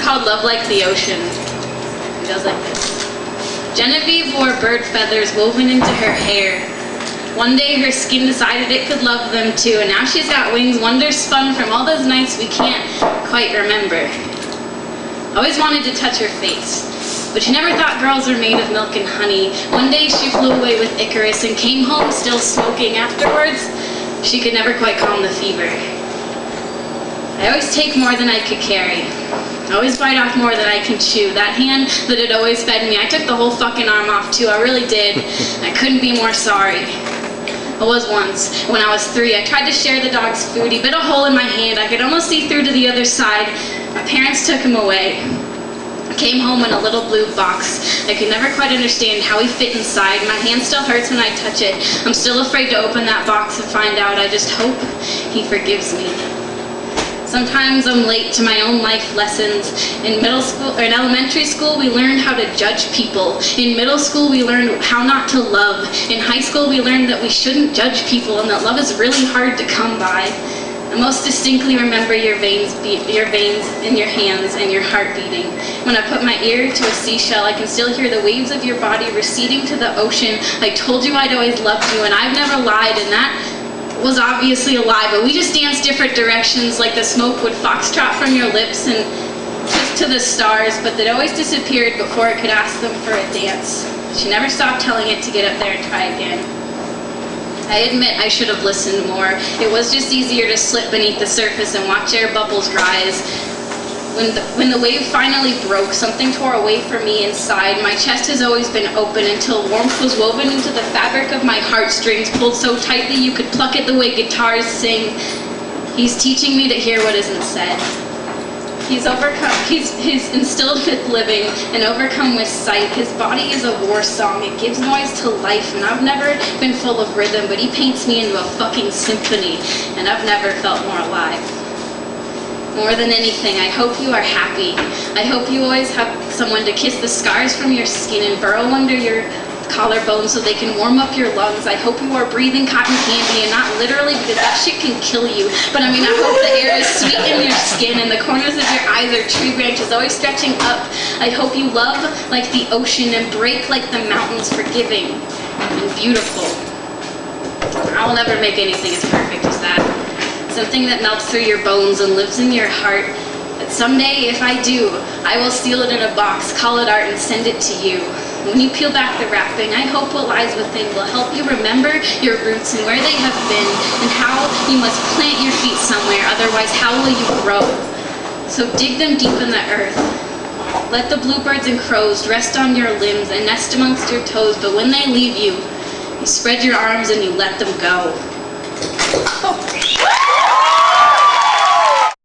called Luv Like The Ocean. It goes like this. Genevieve wore bird feathers woven into her hair. One day her skin decided it could love them too, and now she's got wings, wonders spun from all those nights we can't quite remember. Always wanted to touch her face, but she never thought girls were made of milk and honey. One day she flew away with Icarus and came home still smoking. Afterwards, she could never quite calm the fever. I always take more than I could carry. I always bite off more than I can chew. That hand that had always fed me, I took the whole fucking arm off too. I really did. I couldn't be more sorry. I was once, when I was 3, I tried to share the dog's food. He bit a hole in my hand. I could almost see through to the other side. My parents took him away. I came home in a little blue box. I could never quite understand how he fit inside. My hand still hurts when I touch it. I'm still afraid to open that box and find out. I just hope he forgives me. Sometimes I'm late to my own life lessons. In middle school or in elementary school, we learned how to judge people. In middle school, we learned how not to love. In high school, we learned that we shouldn't judge people and that love is really hard to come by. I most distinctly remember your veins in your hands and your heart beating. When I put my ear to a seashell, I can still hear the waves of your body receding to the ocean. I told you I'd always loved you, and I've never lied, and that was obviously a lie, but we just danced different directions, like the smoke would foxtrot from your lips and kiss to the stars, but they'd always disappeared before it could ask them for a dance. She never stopped telling it to get up there and try again. I admit I should have listened more. It was just easier to slip beneath the surface and watch air bubbles rise. When the wave finally broke, something tore away from me inside. My chest has always been open until warmth was woven into the fabric of my heartstrings, pulled so tightly you could pluck it the way guitars sing. He's teaching me to hear what isn't said. He's instilled with living and overcome with sight. His body is a war song. It gives noise to life, and I've never been full of rhythm, but he paints me into a fucking symphony, and I've never felt more alive. More than anything, I hope you are happy. I hope you always have someone to kiss the scars from your skin and burrow under your collarbone so they can warm up your lungs. I hope you are breathing cotton candy, and not literally because that shit can kill you, but I mean I hope the air is sweet in your skin and the corners of your eyes are tree branches always stretching up. I hope you love like the ocean and break like the mountains, forgiving and beautiful. I will never make anything as perfect as that. Something that melts through your bones and lives in your heart. But someday, if I do, I will seal it in a box, call it art, and send it to you. When you peel back the wrapping, I hope what lies within will help you remember your roots and where they have been, and how you must plant your feet somewhere, otherwise how will you grow? So dig them deep in the earth. Let the bluebirds and crows rest on your limbs and nest amongst your toes, but when they leave you, you spread your arms and you let them go.